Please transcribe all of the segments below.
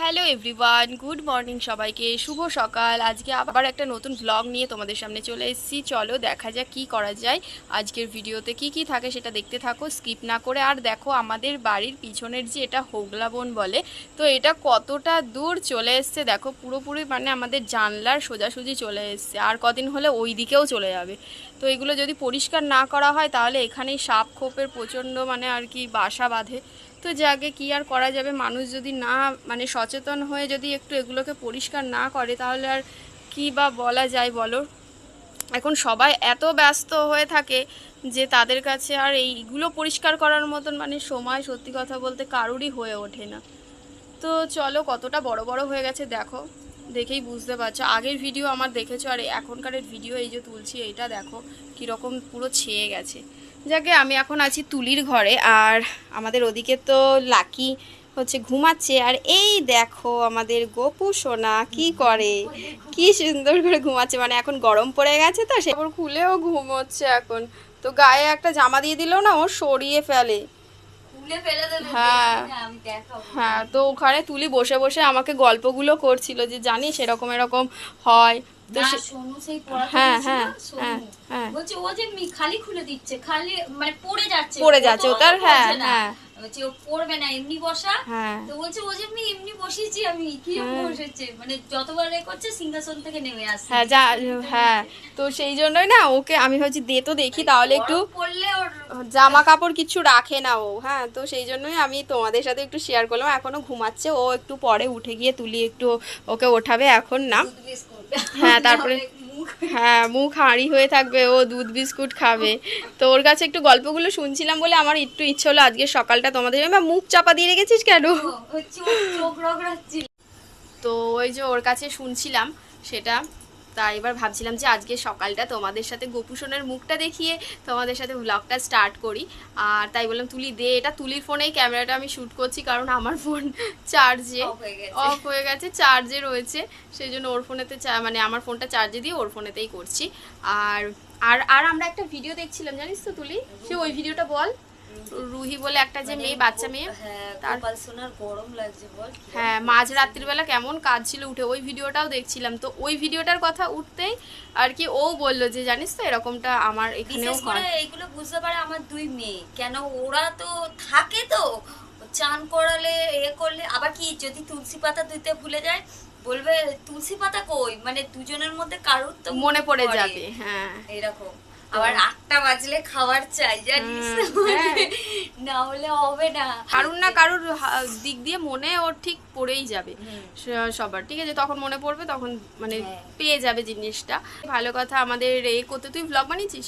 Hello everyone, good morning সবাইকে, শুভ সকাল। আজকে আবার একটা নতুন ব্লগ নিয়ে তোমাদের সামনে চলে এসেছি। চলো দেখা যাক কি করা যায়। আজকের ভিডিওতে কি কি থাকে সেটা দেখতে থাকো, স্কিপ না করে। আর দেখো আমাদের বাড়ির পিছনের যে এটা হোগলা বন বলে, তো এটা কতটা দূর চলে এসছে দেখো, পুরোপুরি মানে আমাদের জানলার সোজাসুজি চলে এসছে। আর কদিন হলে ওই দিকেও চলে যাবে। তো এগুলো যদি পরিষ্কার না করা হয় তাহলে এখানেই সাপ খোপের প্রচণ্ড মানে আর কি বাসা বাঁধে। তো যাকে কি আর করা যাবে, মানুষ যদি না মানে সচেতন হয়ে যদি একটু এগুলোকে পরিষ্কার না করে তাহলে আর কি বা বলা যায় বলো। এখন সবাই এত ব্যস্ত হয়ে থাকে যে তাদের কাছে আর এইগুলো পরিষ্কার করার মতন মানে সময় সত্যি কথা বলতে কারুরই হয়ে ওঠে না। তো চলো কতটা বড় বড় হয়ে গেছে দেখো, দেখেই বুঝতে পারছো। আগের ভিডিও আমার দেখেছো আর এখনকারের ভিডিও এই যে তুলছি এইটা দেখো কীরকম পুরো ছেয়ে গেছে। যাকে আমি এখন আছি তুলির ঘরে, আর আমাদের ওদিকে তো লাকি হচ্ছে ঘুমাচ্ছে। আর এই দেখো আমাদের গোপু সোনা কি করে, কি সুন্দর করে ঘুমাচ্ছে। মানে এখন গরম পড়ে গেছে তো সে খুলেও ঘুমোচ্ছে এখন। তো গায়ে একটা জামা দিয়ে দিলেও না ও সরিয়ে ফেলে। হ্যাঁ হ্যাঁ, তো ওখানে তুলি বসে বসে আমাকে গল্পগুলো করছিল যে জানিস এরকম এরকম হয়। তো হ্যাঁ হ্যাঁ হ্যাঁ হ্যাঁ বলছে ও যে খালি খুলে দিচ্ছে, খালি মানে পড়ে যাচ্ছে ওটার। হ্যাঁ হ্যাঁ বলছে ও পড়বে না এমনি বসা। তো বলছে ও যে এমনি বসিয়েছি আমি, কি বসেছে মানে যতবার এ করছে সিংহাসন থেকে নেমে আসছে। হ্যাঁ যা হ্যাঁ, তো সেই জন্যই না ওকে আমি ভাবছি দে তো দেখি তাহলে একটু পড়লে ওর জামা কাপড় কিছু রাখে না ও। হ্যাঁ, তো সেই জন্যই আমি তোমাদের সাথে একটু শেয়ার করলাম। এখনো ঘুমাচ্ছে ও, একটু পরে উঠে গিয়ে তুলি একটু ওকে ওঠাবে, এখন না। হ্যাঁ তারপরে হ্যাঁ মুখ হাঁড়ি হয়ে থাকবে, ও দুধ বিস্কুট খাবে। তো ওর কাছে একটু গল্পগুলো শুনছিলাম বলে আমার একটু ইচ্ছে হলো আজকে সকালটা তোমাদের। মুখ চাপা দিয়ে রেখেছিস কেন? তো ওই যে ওর কাছে শুনছিলাম সেটা। তাই এবার ভাবছিলাম যে আজকে সকালটা তোমাদের সাথে গোপুসোনার মুখটা দেখিয়ে তোমাদের সাথে ব্লগটা স্টার্ট করি। আর তাই বললাম তুলি দে, এটা তুলির ফোনেই ক্যামেরাটা আমি শ্যুট করছি, কারণ আমার ফোন চার্জে অফ হয়ে গেছে, চার্জে রয়েছে। সেই জন্য ওর ফোনেতে মানে আমার ফোনটা চার্জে দিয়ে ওর ফোনেতেই করছি। আর আর আর আমরা একটা ভিডিও দেখছিলাম জানিস তো তুলি, সে ওই ভিডিওটা বল। রুহি বলে একটা যে মেয়ে, বাচ্চা মেয়ে, তার সোনার গরম লাগছে বল। হ্যাঁ মাঝ রাত্রিবেলা কেমন কাজ ছিল উঠে, ওই ভিডিওটাও দেখছিলাম। তো ওই ভিডিওটার কথা উঠতেই আর কি ও বললো যে জানিস তো এরকমটা আমার এখানেও হয়। এইগুলো বুঝতে পারে আমার দুই মেয়ে, কেন ওরা তো থাকে তো চান করালে এ করলে আবার কি যদি তুলসী পাতা ধুতে ভুলে যায় বলবে তুলসী পাতা কই, মানে দুজনের মধ্যে কারুর তো মনে পড়ে যাবে। হ্যাঁ এরকম। আবার 8টা বাজলে খাবার চাই জানিস, না হলে হবে না। কারুর না কারুর দিক দিয়ে মনে ওর ঠিক পড়েই যাবে সবার, ঠিক আছে? তখন মনে পড়বে, তখন মানে পেয়ে যাবে জিনিসটা। ভালো কথা। আমাদের এই করতে তুই ভ্লগ বানিয়েছিস?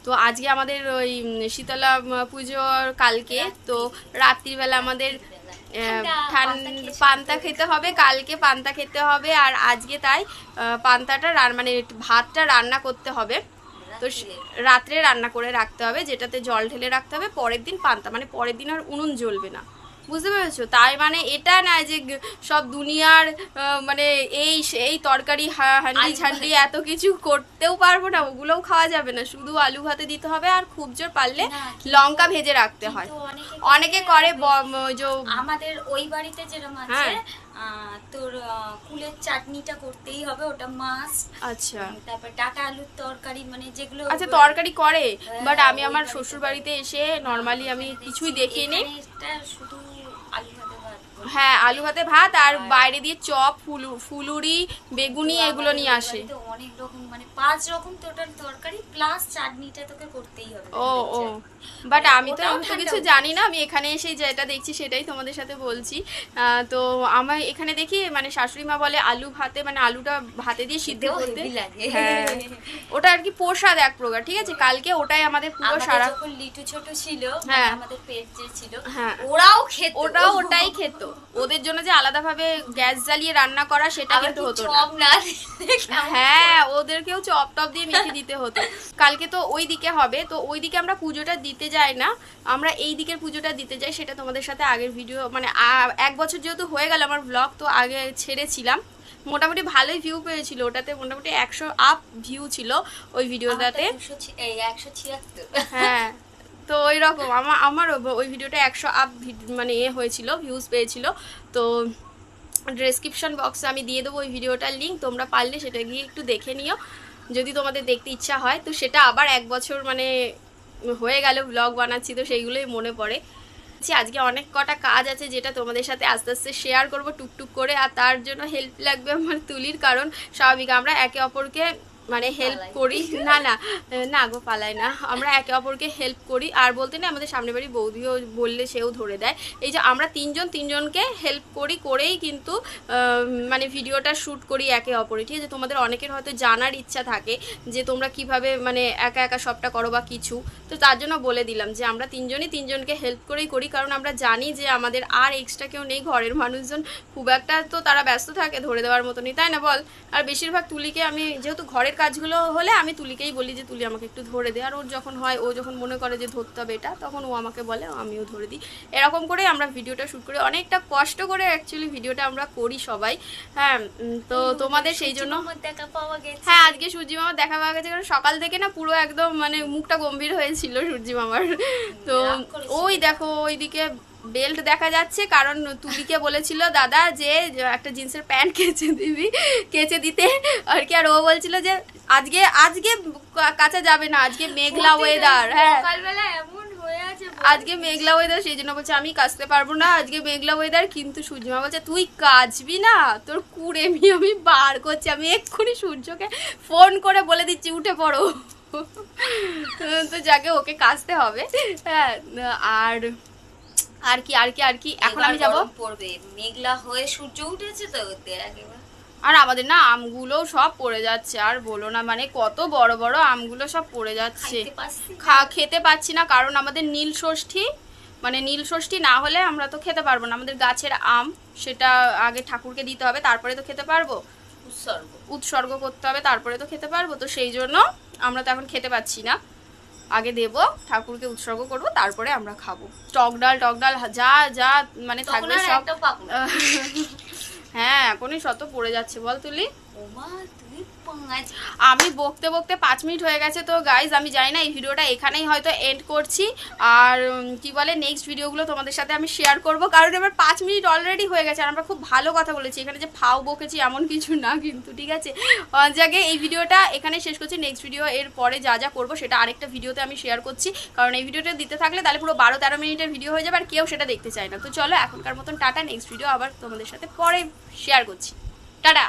তো আজকে আমাদের ওই শীতলা পুজোর কালকে তো রাত্রিবেলা আমাদের পান্তা খেতে হবে, কালকে পান্তা খেতে হবে। আর আজকে তাই পান্তাটা মানে ভাতটা রান্না করতে হবে। তো রাত্রে রান্না করে রাখতে হবে, যেটাতে জল ঢেলে রাখতে হবে। পরের দিন পান্তা, মানে পরের দিন আর উনুন জ্বলবে না, বুঝতে পেরেছো? তাই মানে এটা না যে সব দুনিয়ার মানে এই সেই তরকারি হান্ডি ঝান্ডি এত কিছু করতেও পারবো না, ওগুলোও খাওয়া যাবে না, শুধু আলু ভাতে দিতে হবে। আর খুব জোর পারলে লঙ্কা ভেজে রাখতে হয়। অনেকে করে আমাদের ওই বাড়িতে যেরকম আছে তোর কুলের চাটনিটা করতেই হবে, ওটা মাছ। আচ্ছা, তারপর ডাটা আলুর তরকারি, মানে যেগুলো আচ্ছা তরকারি করে। বাট আমি আমার শ্বশুর বাড়িতে এসে নর্মালি আমি কিছুই দেখিনি। শুধু আলু ভাতে ভাত। হ্যাঁ আলু ভাতে ভাত, আর বাইরে দিয়ে চপ, ফুলুরি, বেগুনি এগুলো নিয়ে আসে। অনেক রকম মানে 5 রকম টোটাল তরকারি প্লাস চাটনিটা তোকে করতেই হবে। ও ও, বাট আমি তো কিছু জানি না, আমি এখানে এসে যেটা দেখছি সেটাই তোমাদের সাথে বলছি। তো আমার এখানে দেখি মানে শাশুড়ি মা বলে আলু ভাতে, মানে আলুটা ভাতে দিয়ে সিদ্ধ করতে লাগে। হ্যাঁ ওটা আর কি প্রসাদ এক প্রকার, ঠিক আছে? কালকে ওটাই আমাদের পুরো সারা, যখন লিটু ছোট ছিল হ্যাঁ আমাদের পেট যে ছিল, হ্যাঁ ওটাই খেত। ওদের জন্য যে আলাদাভাবে গ্যাস জ্বালিয়ে রান্না করা সেটা কিন্তু হতো না। হ্যাঁ ওদেরকেও চপ টপ দিয়ে মেখে দিতে হতো। কালকে তো ওই দিকে হবে, তো ওই দিকে আমরা পুজোটা দিতে যাই না, আমরা এই দিকের পুজোটা দিতে যাই। সেটা তোমাদের সাথে আগের ভিডিও মানে 1 বছর যেহেতু হয়ে গেল আমার ব্লগ, তো আগে ছেড়েছিলাম। মোটামুটি ভালোই ভিউ পেয়েছিল ওটাতে, মোটামুটি 100 আপ ভিউ ছিল ওই ভিডিওটাতে। এই 176। হ্যাঁ তো ওই রকম আমার ওই ভিডিওটা 100 আপ মানে হয়েছিল, ভিউজ পেয়েছিল। তো ডেসক্রিপশন বক্সে আমি দিয়ে দেবো ওই ভিডিওটার লিঙ্ক, তোমরা পারলে সেটা গিয়ে একটু দেখে নিও যদি তোমাদের দেখতে ইচ্ছা হয়। তো সেটা আবার 1 বছর মানে হয়ে গেল ব্লগ বানাচ্ছি, তো সেইগুলোই মনে পড়ে। আজকে অনেক কটা কাজ আছে যেটা তোমাদের সাথে আস্তে আস্তে শেয়ার করব টুকটুক করে, আর তার জন্য হেল্প লাগবে আমার তুলির, কারণ স্বাভাবিক আমরা একে অপরকে মানে হেল্প করি। না না না গো, পালাই না, আমরা একে অপরকে হেল্প করি। আর বলতে না, আমাদের সামনে বাড়ি বৌদিও বললে সেও ধরে দেয়। এই যে আমরা তিনজনকে হেল্প করি, করেই কিন্তু মানে ভিডিওটা শ্যুট করি একে অপরে। ঠিক আছে, তোমাদের অনেকের হয়তো জানার ইচ্ছা থাকে যে তোমরা কিভাবে মানে একা একা সবটা করো বা কিছু, তো তার জন্য বলে দিলাম যে আমরা তিনজনকে হেল্প করেই করি, কারণ আমরা জানি যে আমাদের আর এক্সট্রা কেউ নেই, ঘরের মানুষজন খুব একটা তো তারা ব্যস্ত থাকে ধরে দেওয়ার মতনই, তাই না বল? আর বেশিরভাগ তুলিকে আমি, যেহেতু ঘরের কাজগুলো হলে আমি তুলিকেই বলি যে তুলি আমাকে একটু ধরে দে, আর ওর যখন হয়, ও যখন মনে করে যে ধরতে হবে এটা, তখন ও আমাকে বলে, আমিও ধরে দিই। এরকম করে আমরা ভিডিওটা শ্যুট করি, অনেকটা কষ্ট করে অ্যাকচুয়ালি ভিডিওটা আমরা করি সবাই। হ্যাঁ, তো তোমাদের সেই জন্য দেখা পাওয়া গেছে। হ্যাঁ, আজকে সূর্যি মামার দেখা পাওয়া গেছে, কারণ সকাল থেকে না পুরো একদম মানে মুখটা গম্ভীর হয়েছিল সূর্যি মামার। তো ওই দেখো ওইদিকে বেল্ট দেখা যাচ্ছে, কারণ তুলিকে বলেছিল দাদা যে একটা জিন্সের প্যান্ট কেচে দিতে আর কি, আর ও বলছিল যে আজকে কাঁচা যাবে না, আজকে মেঘলা ওয়েদার। হ্যাঁ, সকালবেলা এমন হয়ে আছে, আজকে মেঘলা ওয়েদার, সেই জন্য বলছে আমি কাচতে পারবো না, আজকে মেঘলা ওয়েদার। কিন্তু সূর্যমা বলছে তুই কাচবি না, তোর কুড়েমি আমি বার করছি, আমি এক্ষুনি সূর্যকে ফোন করে বলে দিচ্ছি উঠে পড়ো। তো যাকে ওকে কাচতে হবে। হ্যাঁ, আর কি এখন আমি যাব, পড়বে মেঘলা হয়ে সূর্য উঠেছে তো একেবারে। আর আমাদের না আমগুলো সব পড়ে যাচ্ছে, আর বলো না, মানে কত বড় বড় আমগুলো সব পড়ে যাচ্ছে, খেতে পাচ্ছি না, কারণ আমাদের নীল ষষ্ঠী, মানে নীল ষষ্ঠী না হলে আমরা তো খেতে পারবো না। আমাদের গাছের আম, সেটা আগে ঠাকুরকে দিতে হবে, তারপরে তো খেতে পারবো, উৎসর্গ করতে হবে, তারপরে তো খেতে পারবো। তো সেই জন্য আমরা তো এখন খেতে পাচ্ছি না, আগে দেব ঠাকুরকে উৎসর্গ করব, তারপরে আমরা খাবো। টক ডাল যা যা মানে থাকবে সব। হ্যাঁ, এখনই শত পড়ে যাচ্ছে, বল তুলি। আমি বকতে 5 মিনিট হয়ে গেছে। তো গাইজ, আমি জানি না, এই ভিডিওটা এখানেই হয়তো এন্ড করছি, আর কি বলে নেক্সট ভিডিওগুলো তোমাদের সাথে আমি শেয়ার করব, কারণ এবার 5 মিনিট অলরেডি হয়ে গেছে, আর আমরা খুব ভালো কথা বলেছি, এখানে যে ফাও বকেছি এমন কিছু না কিন্তু, ঠিক আছে। যাকে এই ভিডিওটা এখানে শেষ করছি, নেক্সট ভিডিও এর পরে যা যা করবো সেটা আরেকটা ভিডিওতে আমি শেয়ার করছি, কারণ এই ভিডিওটা দিতে থাকলে তাহলে পুরো 12-13 মিনিটের ভিডিও হয়ে যাবে, আর কেউ সেটা দেখতে চায় না। তো চলো এখনকার মতন টাটা, নেক্সট ভিডিও আবার তোমাদের সাথে পরে শেয়ার করছি, টাটা।